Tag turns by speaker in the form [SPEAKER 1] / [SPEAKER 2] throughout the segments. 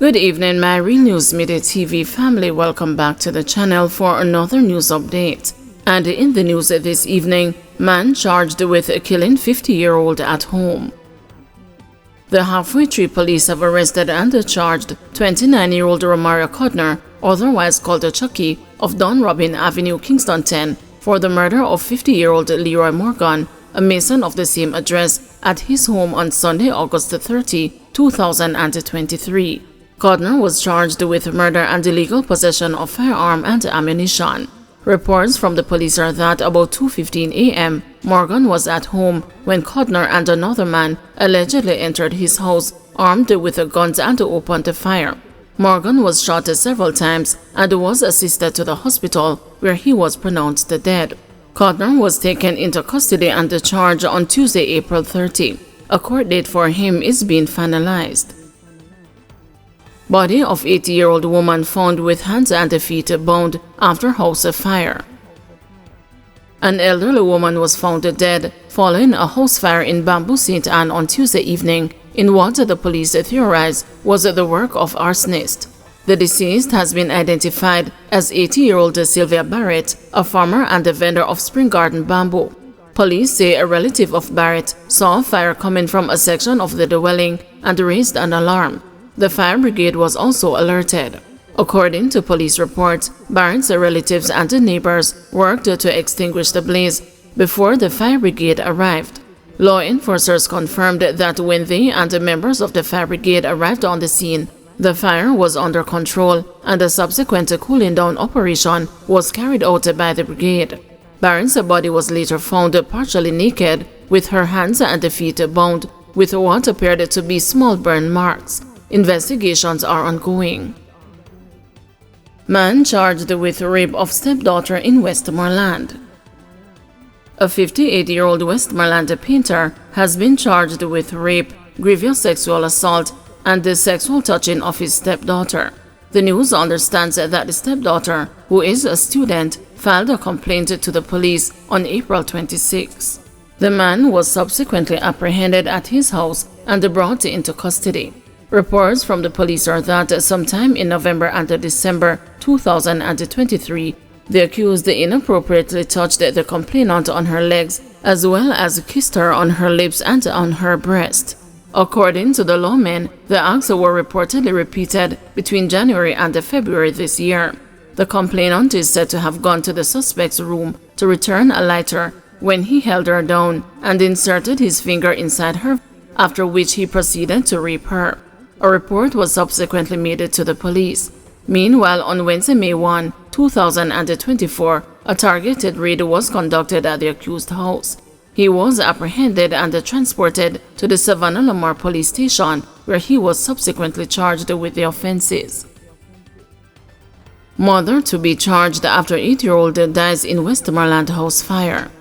[SPEAKER 1] Good evening, my Real News Midday TV family. Welcome back to the channel for another news update. And in the news this evening, man charged with killing 50-year-old at home. The Halfway Tree police have arrested and charged 29-year-old Romario Codner, otherwise called Chucky, of Don Robin Avenue, Kingston 10, for the murder of 50-year-old Leroy Morgan, a mason of the same address, at his home on Sunday, August 30, 2023. Codner was charged with murder and illegal possession of firearm and ammunition. Reports from the police are that about 2:15 a.m., Morgan was at home when Codner and another man allegedly entered his house armed with guns and opened fire. Morgan was shot several times and was assisted to the hospital, where he was pronounced dead. Codner was taken into custody and charged on Tuesday, April 30. A court date for him is being finalized. Body of 80-year-old woman found with hands and feet bound after house fire. An elderly woman was found dead following a house fire in Bamboo St. Anne on Tuesday evening in what the police theorize was the work of arsonists. The deceased has been identified as 80-year-old Sylvia Barrett, a farmer and a vendor of Spring Garden bamboo. Police say a relative of Barrett saw fire coming from a section of the dwelling and raised an alarm. The fire brigade was also alerted. According to police reports, Barrett's relatives and neighbors worked to extinguish the blaze before the fire brigade arrived. Law enforcers confirmed that when they and members of the fire brigade arrived on the scene, the fire was under control and a subsequent cooling down operation was carried out by the brigade. Barrett's body was later found partially naked, with her hands and feet bound with what appeared to be small burn marks. Investigations are ongoing. Man charged with rape of stepdaughter in Westmoreland. A 58-year-old Westmoreland painter has been charged with rape, grievous sexual assault, and the sexual touching of his stepdaughter. The news understands that the stepdaughter, who is a student, filed a complaint to the police on April 26. The man was subsequently apprehended at his house and brought into custody. Reports from the police are that sometime in November and December 2023, the accused inappropriately touched the complainant on her legs as well as kissed her on her lips and on her breast. According to the lawmen, the acts were reportedly repeated between January and February this year. The complainant is said to have gone to the suspect's room to return a lighter when he held her down and inserted his finger inside her, after which he proceeded to rape her. A report was subsequently made to the police. Meanwhile, on Wednesday, May 1, 2024, a targeted raid was conducted at the accused's house. He was apprehended and transported to the Savannah Lamar police station, where he was subsequently charged with the offenses. Mother to be charged after 8-year-old dies in Westmoreland house fire.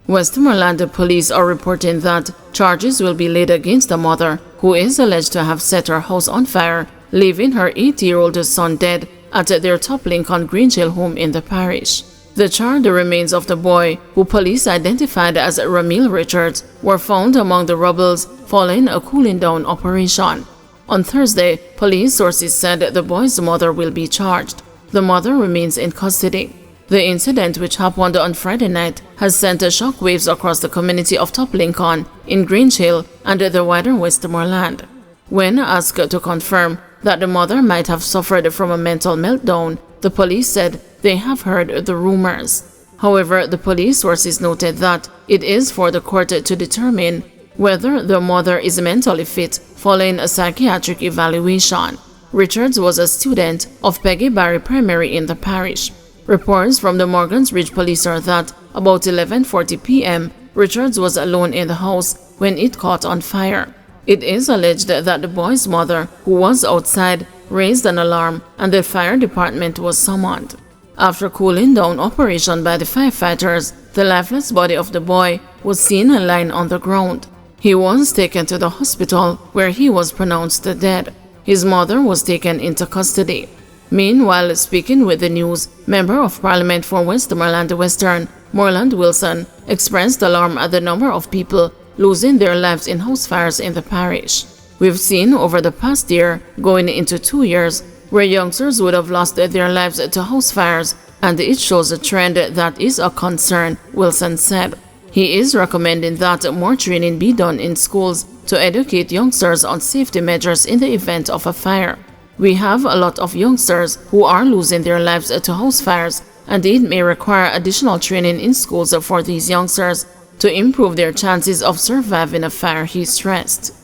[SPEAKER 1] Westmoreland police are reporting that charges will be laid against the mother, who is alleged to have set her house on fire, leaving her 8-year-old son dead at their Top Lincoln Grange Hill home in the parish. The charred remains of the boy, who police identified as Ramil Richards, were found among the rubbles following a cooling down operation. On Thursday, police sources said the boy's mother will be charged. The mother remains in custody. The incident, which happened on Friday night, has sent shockwaves across the community of Top Lincoln, in Grange Hill, and the wider Westmoreland. When asked to confirm that the mother might have suffered from a mental meltdown, the police said they have heard the rumors. However, the police sources noted that it is for the court to determine whether the mother is mentally fit following a psychiatric evaluation. Richards was a student of Peggy Barry Primary in the parish. Reports from the Morgan's Ridge police are that about 11:40 p.m., Richards was alone in the house when it caught on fire. It is alleged that the boy's mother, who was outside, raised an alarm and the fire department was summoned. After cooling down operation by the firefighters, the lifeless body of the boy was seen lying on the ground. He was taken to the hospital, where he was pronounced dead. His mother was taken into custody. Meanwhile, speaking with the news, Member of Parliament for Westmoreland Western, Moreland Wilson, expressed alarm at the number of people losing their lives in house fires in the parish. We've seen over the past year, going into 2 years, where youngsters would have lost their lives to house fires, and it shows a trend that is a concern, Wilson said. He is recommending that more training be done in schools to educate youngsters on safety measures in the event of a fire. We have a lot of youngsters who are losing their lives to house fires, and it may require additional training in schools for these youngsters to improve their chances of surviving a fire, he stressed.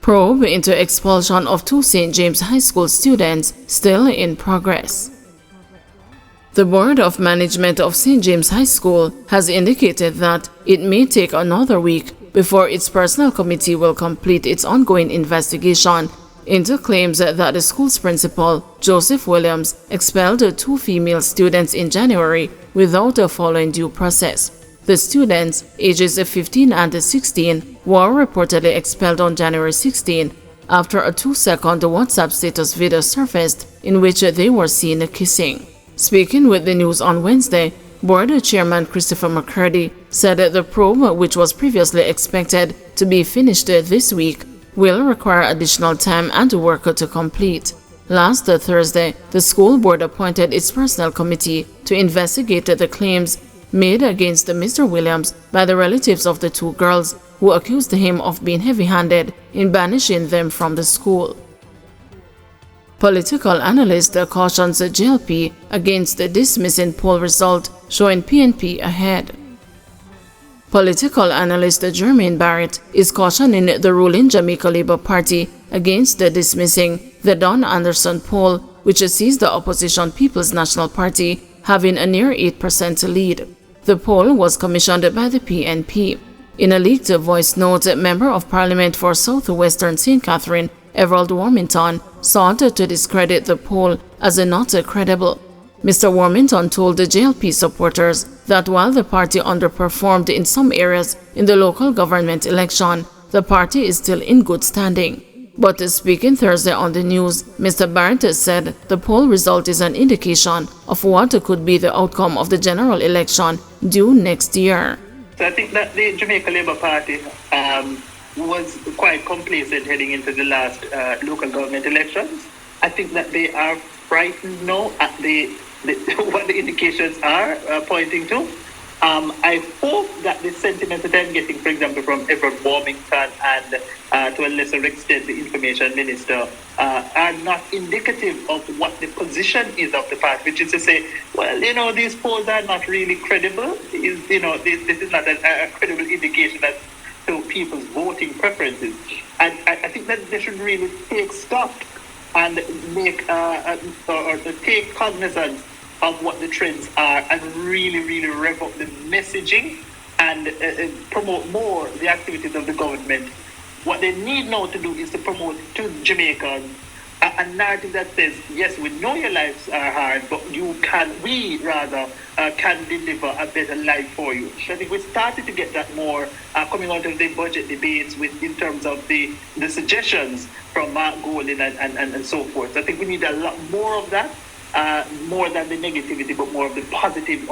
[SPEAKER 1] Probe into expulsion of 2 St. James High School students still in progress. The Board of Management of St. James High School has indicated that it may take another week before its personnel committee will complete its ongoing investigation into claims that the school's principal, Joseph Williams, expelled 2 female students in January without following due process. The students, ages 15 and 16, were reportedly expelled on January 16 after a 2-second WhatsApp status video surfaced in which they were seen kissing. Speaking with the news on Wednesday, Board Chairman Christopher McCurdy said that the probe, which was previously expected to be finished this week, will require additional time and work to complete. Last Thursday, the school board appointed its personnel committee to investigate the claims made against Mr. Williams by the relatives of the 2 girls who accused him of being heavy-handed in banishing them from the school. Political analyst cautions JLP against dismissing poll result showing PNP ahead. Political analyst Jermaine Barrett is cautioning the ruling Jamaica Labour Party against dismissing the Don Anderson poll, which sees the opposition People's National Party having a near 8% lead. The poll was commissioned by the PNP. In a leaked voice note, Member of Parliament for South-Western St. Catherine, Everald Warmington, sought to discredit the poll as not credible. Mr. Warmington told the JLP supporters that while the party underperformed in some areas in the local government election, the party is still in good standing. But speaking Thursday on the news, Mr. Barrett said the poll result is an indication of what could be the outcome of the general election due next year.
[SPEAKER 2] So I think that the Jamaica Labour Party was quite complacent heading into the last local government elections. I think that they are frightened now at what the indications are pointing to. I hope that the sentiment that I'm getting, for example, from Everett Warmington and to a lesser extent the Information Minister, are not indicative of what the position is of the party, which is to say, well, these polls are not really credible. This is not a credible indication as to people's voting preferences. And I think that they should really take stock and make or take cognizance of what the trends are and really rev up the messaging and promote more the activities of the government. What they need now to do is to promote to Jamaicans a narrative that says, yes, we know your lives are hard, but we can deliver a better life for you. So I think we started to get that more coming out of the budget debates in terms of the suggestions from Mark Golding and so forth. So I think we need a lot more of that. More than the negativity, but more of the positive,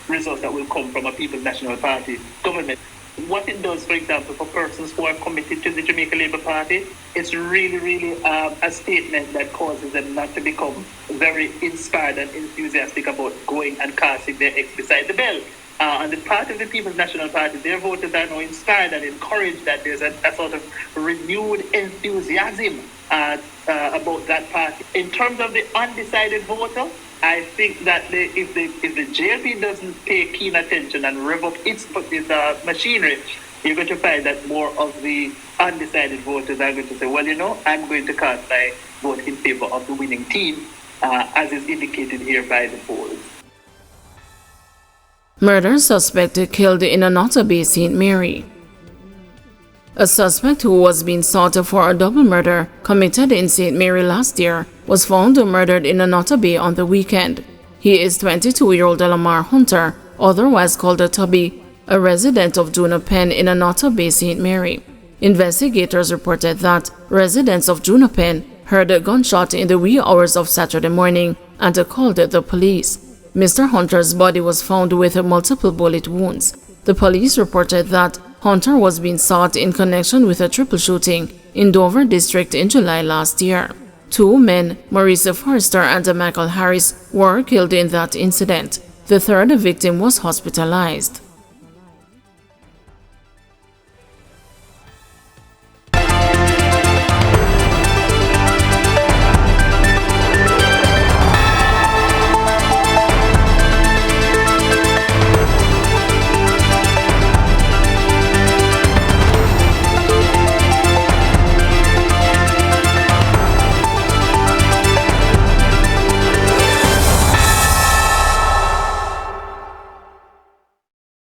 [SPEAKER 2] results that will come from a People's National Party government. What it does, for example, for persons who are committed to the Jamaica Labour Party, it's really a statement that causes them not to become very inspired and enthusiastic about going and casting their X beside the bell. On the part of the People's National Party, their voters are now inspired and encouraged that there's a sort of renewed enthusiasm about that party. In terms of the undecided voter, I think that if the JLP doesn't pay keen attention and rev up its machinery, you're going to find that more of the undecided voters are going to say, well, I'm going to cast my vote in favor of the winning team, as is indicated here by the polls.
[SPEAKER 1] Murder suspect killed in Anota Bay, St. Mary. A suspect who was being sought for a double murder committed in St. Mary last year was found murdered in Anota Bay on the weekend. He is 22-year-old Lamar Hunter, otherwise called Tubby, a resident of Juno Pen in Anota Bay, St. Mary. Investigators reported that residents of Juno Pen heard a gunshot in the wee hours of Saturday morning and called the police. Mr. Hunter's body was found with multiple bullet wounds. The police reported that Hunter was being sought in connection with a triple shooting in Dover District in July last year. 2 men, Maurice Forrester and Michael Harris, were killed in that incident. The third victim was hospitalized.